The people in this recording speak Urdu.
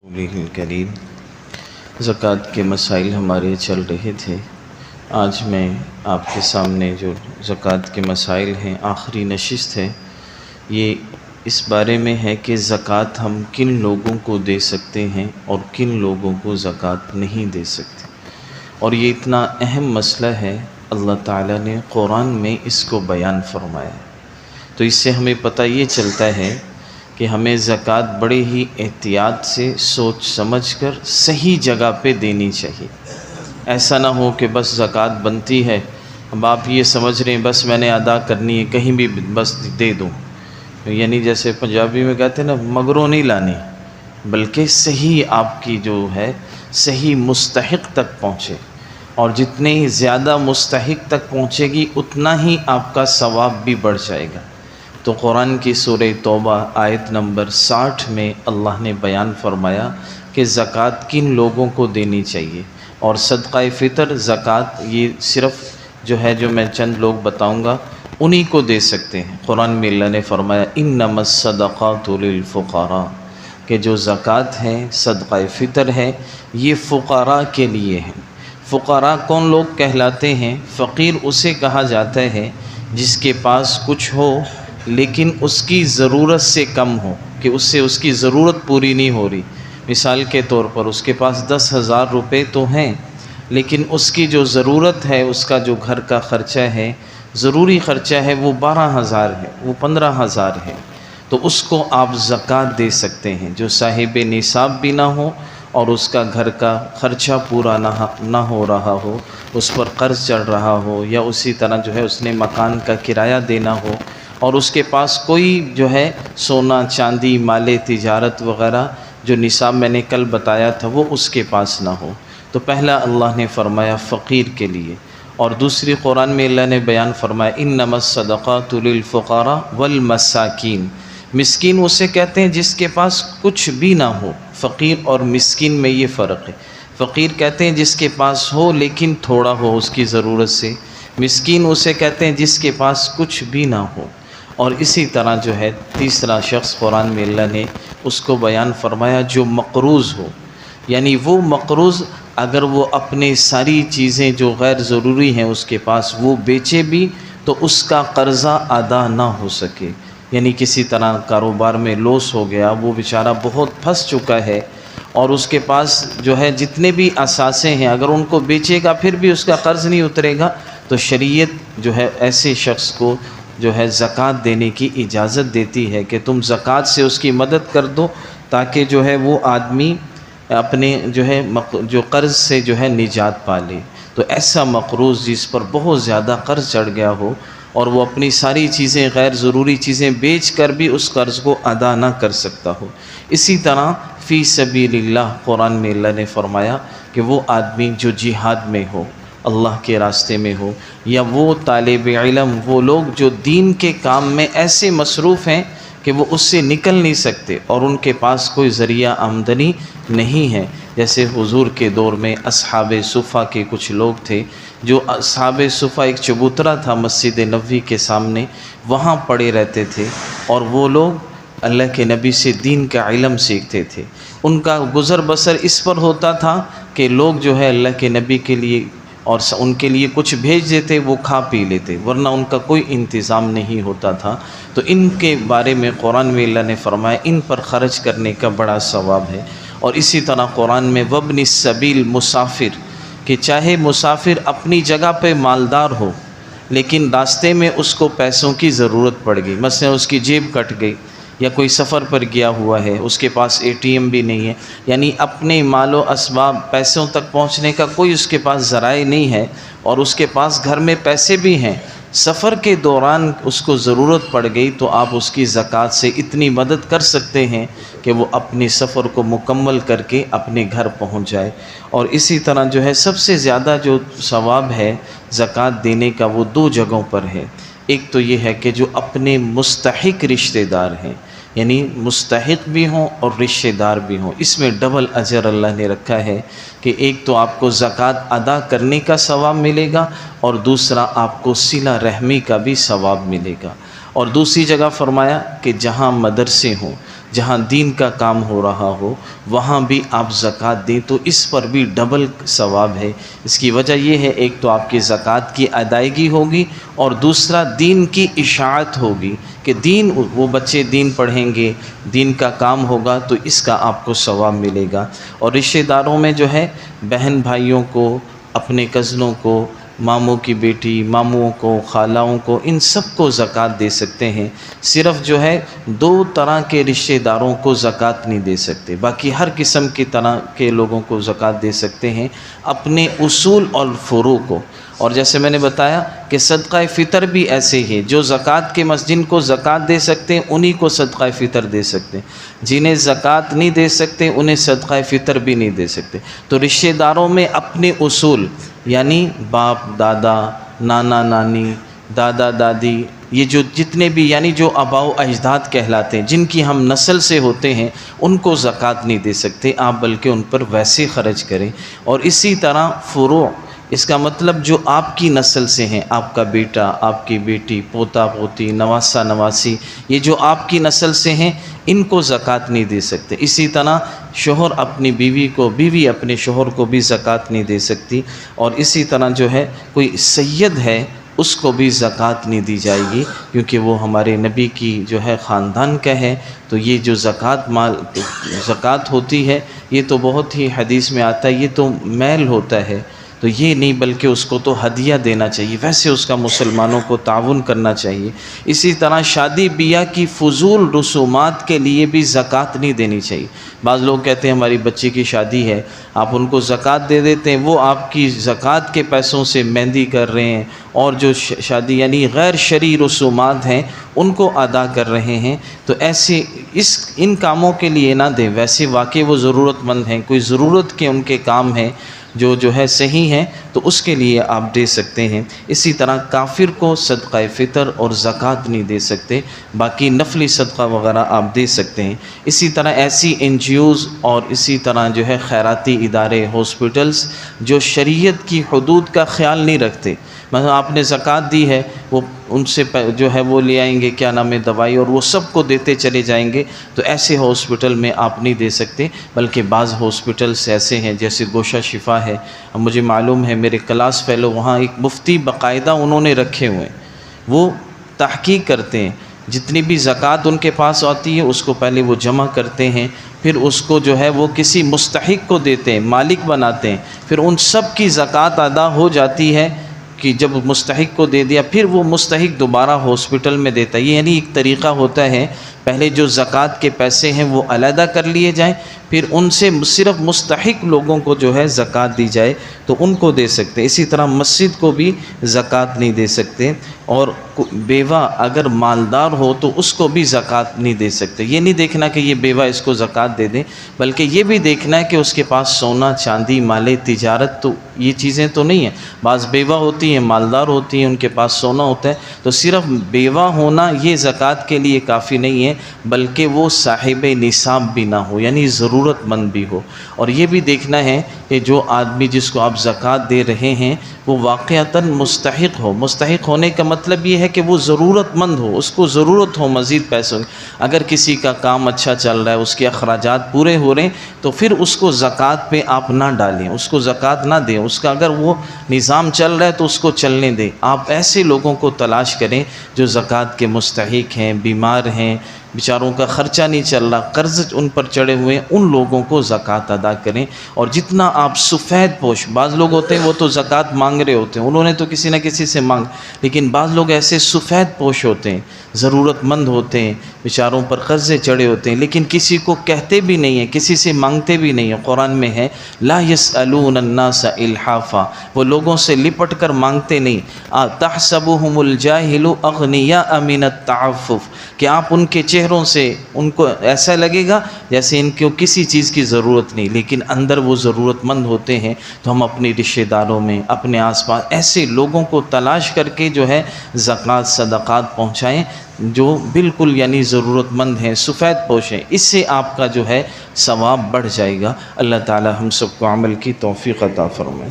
کریم زکوٰۃ کے مسائل ہمارے چل رہے تھے۔ آج میں آپ کے سامنے جو زکوٰۃ کے مسائل ہیں، آخری نشست ہے، یہ اس بارے میں ہے کہ زکوٰۃ ہم کن لوگوں کو دے سکتے ہیں اور کن لوگوں کو زکوٰۃ نہیں دے سکتے، اور یہ اتنا اہم مسئلہ ہے، اللہ تعالیٰ نے قرآن میں اس کو بیان فرمایا ہے۔ تو اس سے ہمیں پتہ یہ چلتا ہے کہ ہمیں زکوٰۃ بڑے ہی احتیاط سے سوچ سمجھ کر صحیح جگہ پہ دینی چاہیے۔ ایسا نہ ہو کہ بس زکوٰۃ بنتی ہے، اب آپ یہ سمجھ رہے ہیں بس میں نے ادا کرنی ہے، کہیں بھی بس دے دوں، یعنی جیسے پنجابی میں کہتے ہیں نا، مگروں نہیں لانی، بلکہ صحیح آپ کی جو ہے صحیح مستحق تک پہنچے، اور جتنے زیادہ مستحق تک پہنچے گی اتنا ہی آپ کا ثواب بھی بڑھ جائے گا۔ تو قرآن کی سورہ توبہ آیت نمبر 60 میں اللہ نے بیان فرمایا کہ زکوٰۃ کن لوگوں کو دینی چاہیے، اور صدقہ فطر زکوٰۃ یہ صرف جو ہے جو میں چند لوگ بتاؤں گا انہی کو دے سکتے ہیں۔ قرآن میں اللہ نے فرمایا انما الصدقات للفقراء، کہ جو زکوٰۃ ہے، صدقہ فطر ہے، یہ فقراء کے لیے ہے۔ فقراء کون لوگ کہلاتے ہیں؟ فقیر اسے کہا جاتا ہے جس کے پاس کچھ ہو لیکن اس کی ضرورت سے کم ہو، کہ اس سے اس کی ضرورت پوری نہیں ہو رہی۔ مثال کے طور پر اس کے پاس 10,000 روپے تو ہیں، لیکن اس کی جو ضرورت ہے، اس کا جو گھر کا خرچہ ہے، ضروری خرچہ ہے، وہ 12,000 ہے، وہ 15,000 ہے، تو اس کو آپ زکوٰۃ دے سکتے ہیں۔ جو صاحب نصاب بھی نہ ہو اور اس کا گھر کا خرچہ پورا نہ ہو رہا ہو، اس پر قرض چڑھ رہا ہو، یا اسی طرح جو ہے اس نے مکان کا کرایہ دینا ہو، اور اس کے پاس کوئی جو ہے سونا چاندی مال تجارت وغیرہ جو نصاب میں نے کل بتایا تھا وہ اس کے پاس نہ ہو، تو پہلا اللہ نے فرمایا فقیر کے لیے۔ اور دوسری قرآن میں اللہ نے بیان فرمایا انما الصدقات للفقراء والمساکین، مسکین اسے کہتے ہیں جس کے پاس کچھ بھی نہ ہو۔ فقیر اور مسکین میں یہ فرق ہے، فقیر کہتے ہیں جس کے پاس ہو لیکن تھوڑا ہو اس کی ضرورت سے، مسکین اسے کہتے ہیں جس کے پاس کچھ بھی نہ ہو۔ اور اسی طرح جو ہے تیسرا شخص قرآن میں اللہ نے اس کو بیان فرمایا جو مقروض ہو، یعنی وہ مقروض اگر وہ اپنے ساری چیزیں جو غیر ضروری ہیں اس کے پاس وہ بیچے بھی تو اس کا قرضہ ادا نہ ہو سکے، یعنی کسی طرح کاروبار میں لوس ہو گیا، وہ بیچارہ بہت پھنس چکا ہے، اور اس کے پاس جو ہے جتنے بھی اثاثے ہیں اگر ان کو بیچے گا پھر بھی اس کا قرض نہیں اترے گا، تو شریعت جو ہے ایسے شخص کو جو ہے زکوٰۃ دینے کی اجازت دیتی ہے کہ تم زکوٰۃ سے اس کی مدد کر دو، تاکہ جو ہے وہ آدمی اپنے جو ہے جو قرض سے جو ہے نجات پا لے۔ تو ایسا مقروض جس پر بہت زیادہ قرض چڑھ گیا ہو اور وہ اپنی ساری چیزیں غیر ضروری چیزیں بیچ کر بھی اس قرض کو ادا نہ کر سکتا ہو۔ اسی طرح فی سبیل اللہ قرآن میں اللہ نے فرمایا کہ وہ آدمی جو جہاد میں ہو، اللہ کے راستے میں ہو، یا وہ طالب علم، وہ لوگ جو دین کے کام میں ایسے مصروف ہیں کہ وہ اس سے نکل نہیں سکتے اور ان کے پاس کوئی ذریعہ آمدنی نہیں ہے، جیسے حضور کے دور میں اصحاب صفہ کے کچھ لوگ تھے، جو اصحاب صفہ ایک چبوترا تھا مسجد نبوی کے سامنے، وہاں پڑے رہتے تھے، اور وہ لوگ اللہ کے نبی سے دین کا علم سیکھتے تھے۔ ان کا گزر بسر اس پر ہوتا تھا کہ لوگ جو ہے اللہ کے نبی کے لیے اور ان کے لیے کچھ بھیج دیتے، وہ کھا پی لیتے، ورنہ ان کا کوئی انتظام نہیں ہوتا تھا۔ تو ان کے بارے میں قرآن میں اللہ نے فرمایا ان پر خرچ کرنے کا بڑا ثواب ہے۔ اور اسی طرح قرآن میں وابن السبیل، مسافر، کہ چاہے مسافر اپنی جگہ پہ مالدار ہو لیکن راستے میں اس کو پیسوں کی ضرورت پڑ گئی، مثلا اس کی جیب کٹ گئی یا کوئی سفر پر گیا ہوا ہے، اس کے پاس ATM بھی نہیں ہے، یعنی اپنے مال و اسباب پیسوں تک پہنچنے کا کوئی اس کے پاس ذرائع نہیں ہے، اور اس کے پاس گھر میں پیسے بھی ہیں، سفر کے دوران اس کو ضرورت پڑ گئی، تو آپ اس کی زکوٰۃ سے اتنی مدد کر سکتے ہیں کہ وہ اپنے سفر کو مکمل کر کے اپنے گھر پہنچ جائے۔ اور اسی طرح جو ہے سب سے زیادہ جو ثواب ہے زکوٰۃ دینے کا وہ 2 جگہوں پر ہے۔ ایک تو یہ ہے کہ جو اپنے مستحق رشتہ دار ہیں، یعنی مستحق بھی ہوں اور رشتہ دار بھی ہوں، اس میں ڈبل اجر اللہ نے رکھا ہے کہ ایک تو آپ کو زکوٰۃ ادا کرنے کا ثواب ملے گا، اور دوسرا آپ کو صلہ رحمی کا بھی ثواب ملے گا۔ اور دوسری جگہ فرمایا کہ جہاں مدرسے ہوں، جہاں دین کا کام ہو رہا ہو وہاں بھی آپ زکوٰۃ دیں تو اس پر بھی ڈبل ثواب ہے۔ اس کی وجہ یہ ہے، ایک تو آپ کی زکوٰۃ کی ادائیگی ہوگی، اور دوسرا دین کی اشاعت ہوگی کہ دین، وہ بچے دین پڑھیں گے، دین کا کام ہوگا تو اس کا آپ کو ثواب ملے گا۔ اور رشتہ داروں میں جو ہے بہن بھائیوں کو، اپنے کزنوں کو، ماموں کی بیٹی، ماموں کو، خالاؤں کو، ان سب کو زکوٰۃ دے سکتے ہیں۔ صرف جو ہے 2 طرح کے رشتہ داروں کو زکوٰۃ نہیں دے سکتے، باقی ہر قسم کی طرح کے لوگوں کو زکوٰۃ دے سکتے ہیں، اپنے اصول اور فروع کو۔ اور جیسے میں نے بتایا کہ صدقہ فطر بھی ایسے ہی، جو زکوٰۃ کے جن کو زکوٰۃ دے سکتے ہیں انہی کو صدقہ فطر دے سکتے ہیں، جنہیں زکوٰۃ نہیں دے سکتے انہیں صدقہ فطر بھی نہیں دے سکتے۔ تو رشتہ داروں میں اپنے اصول، یعنی باپ دادا، نانا نانی، دادا دادی، یہ جو جتنے بھی یعنی جو آباء و اجداد کہلاتے ہیں، جن کی ہم نسل سے ہوتے ہیں، ان کو زکوٰۃ نہیں دے سکتے آپ، بلکہ ان پر ویسے خرچ کریں۔ اور اسی طرح فروع، اس کا مطلب جو آپ کی نسل سے ہیں، آپ کا بیٹا، آپ کی بیٹی، پوتا پوتی، نواسہ نواسی، یہ جو آپ کی نسل سے ہیں ان کو زکوٰۃ نہیں دے سکتے۔ اسی طرح شوہر اپنی بیوی کو، بیوی اپنے شوہر کو بھی زکوٰۃ نہیں دے سکتی۔ اور اسی طرح جو ہے کوئی سید ہے اس کو بھی زکوٰۃ نہیں دی جائے گی، کیونکہ وہ ہمارے نبی کی جو ہے خاندان کا ہے۔ تو یہ جو زکوٰۃ ہوتی ہے یہ تو بہت ہی حدیث میں آتا ہے، یہ تو میل ہوتا ہے، تو یہ نہیں بلکہ اس کو تو ہدیہ دینا چاہیے، ویسے اس کا مسلمانوں کو تعاون کرنا چاہیے۔ اسی طرح شادی بیاہ کی فضول رسومات کے لیے بھی زکوٰۃ نہیں دینی چاہیے۔ بعض لوگ کہتے ہیں ہماری بچی کی شادی ہے، آپ ان کو زکوٰۃ دے دیتے ہیں، وہ آپ کی زکوٰۃ کے پیسوں سے مہندی کر رہے ہیں، اور جو شادی یعنی غیر شرعی رسومات ہیں ان کو ادا کر رہے ہیں۔ تو ایسے ان کاموں کے لیے نہ دیں، ویسے واقعی وہ ضرورت مند ہیں، کوئی ضرورت کے ان کے کام ہیں جو ہے صحیح ہیں، تو اس کے لیے آپ دے سکتے ہیں۔ اسی طرح کافر کو صدقہ فطر اور زکوٰۃ نہیں دے سکتے، باقی نفلی صدقہ وغیرہ آپ دے سکتے ہیں۔ اسی طرح ایسی NGOs اور اسی طرح جو ہے خیراتی ادارے، ہاسپٹلز جو شریعت کی حدود کا خیال نہیں رکھتے، مثلا آپ نے زکوٰۃ دی ہے، وہ ان سے جو ہے وہ لے آئیں گے کیا نام ہے دوائی، اور وہ سب کو دیتے چلے جائیں گے، تو ایسے ہاسپٹل میں آپ نہیں دے سکتے۔ بلکہ بعض ہاسپٹلس ایسے ہیں جیسے گوشہ شفا ہے، اب مجھے معلوم ہے میرے کلاس فیلو وہاں ایک مفتی باقاعدہ انہوں نے رکھے ہوئے ہیں، وہ تحقیق کرتے ہیں، جتنی بھی زکوٰۃ ان کے پاس آتی ہے اس کو پہلے وہ جمع کرتے ہیں، پھر اس کو جو ہے وہ کسی مستحق کو دیتے ہیں، مالک بناتے ہیں، پھر ان سب کی زکوٰۃ ادا ہو جاتی ہے کہ جب مستحق کو دے دیا پھر وہ مستحق دوبارہ ہاسپٹل میں دیتا ہے۔ یہ یعنی ایک طریقہ ہوتا ہے، پہلے جو زکوٰۃ کے پیسے ہیں وہ علیحدہ کر لیے جائیں، پھر ان سے صرف مستحق لوگوں کو جو ہے زکوٰۃ دی جائے تو ان کو دے سکتے۔ اسی طرح مسجد کو بھی زکوٰۃ نہیں دے سکتے، اور بیوہ اگر مالدار ہو تو اس کو بھی زکوٰۃ نہیں دے سکتے۔ یہ نہیں دیکھنا کہ یہ بیوہ اس کو زکوٰۃ دے دیں، بلکہ یہ بھی دیکھنا ہے کہ اس کے پاس سونا چاندی مال تجارت تو یہ چیزیں تو نہیں ہیں۔ بعض بیوہ ہوتی ہیں، مالدار ہوتی ہیں، ان کے پاس سونا ہوتا ہے، تو صرف بیوہ ہونا یہ زکوٰۃ کے لیے کافی نہیں ہے، بلکہ وہ صاحب نصاب بھی نہ ہو، یعنی ضرورت مند بھی ہو۔ اور یہ بھی دیکھنا ہے کہ جو آدمی جس کو آپ زکوٰۃ دے رہے ہیں وہ واقعتاً مستحق ہو۔ مستحق ہونے کا مطلب یہ ہے کہ وہ ضرورت مند ہو، اس کو ضرورت ہو مزید پیسوں کی۔ اگر کسی کا کام اچھا چل رہا ہے، اس کے اخراجات پورے ہو رہے ہیں، تو پھر اس کو زکوٰۃ پہ آپ نہ ڈالیں، اس کو زکوٰۃ نہ دیں۔ اس کا اگر وہ نظام چل رہا ہے تو اس کو چلنے دیں۔ آپ ایسے لوگوں کو تلاش کریں جو زکوٰۃ کے مستحق ہیں، بیمار ہیں، بیچاروں کا خرچہ نہیں چل رہا، قرض ان پر چڑھے ہوئے ہیں، ان لوگوں کو زکوٰۃ ادا کریں۔ اور جتنا آپ سفید پوش، بعض لوگ ہوتے ہیں وہ تو زکوٰۃ مانگ رہے ہوتے ہیں، انہوں نے تو کسی نہ کسی سے مانگ، لیکن بعض لوگ ایسے سفید پوش ہوتے ہیں، ضرورت مند ہوتے ہیں، بیچاروں پر قرضے چڑھے ہوتے ہیں، لیکن کسی کو کہتے بھی نہیں ہیں، کسی سے مانگتے بھی نہیں ہیں۔ قرآن میں ہے لا يسألون الناس الحافا، وہ لوگوں سے لپٹ کر مانگتے نہیں۔ تحسبهم الجاہل اغنیاء من التعفف، کہ آپ ان کے چہروں سے ان کو ایسا لگے گا جیسے ان کو کسی چیز کی ضرورت نہیں، لیکن اندر وہ ضرورت مند ہوتے ہیں۔ تو ہم اپنے رشتہ داروں میں، اپنے آس پاس ایسے لوگوں کو تلاش کر کے جو ہے زکوٰۃ صدقات پہنچائیں جو بالکل یعنی ضرورت مند ہیں، سفید پوش ہیں، اس سے آپ کا جو ہے ثواب بڑھ جائے گا۔ اللہ تعالی ہم سب کو عمل کی توفیق عطا فرمائے۔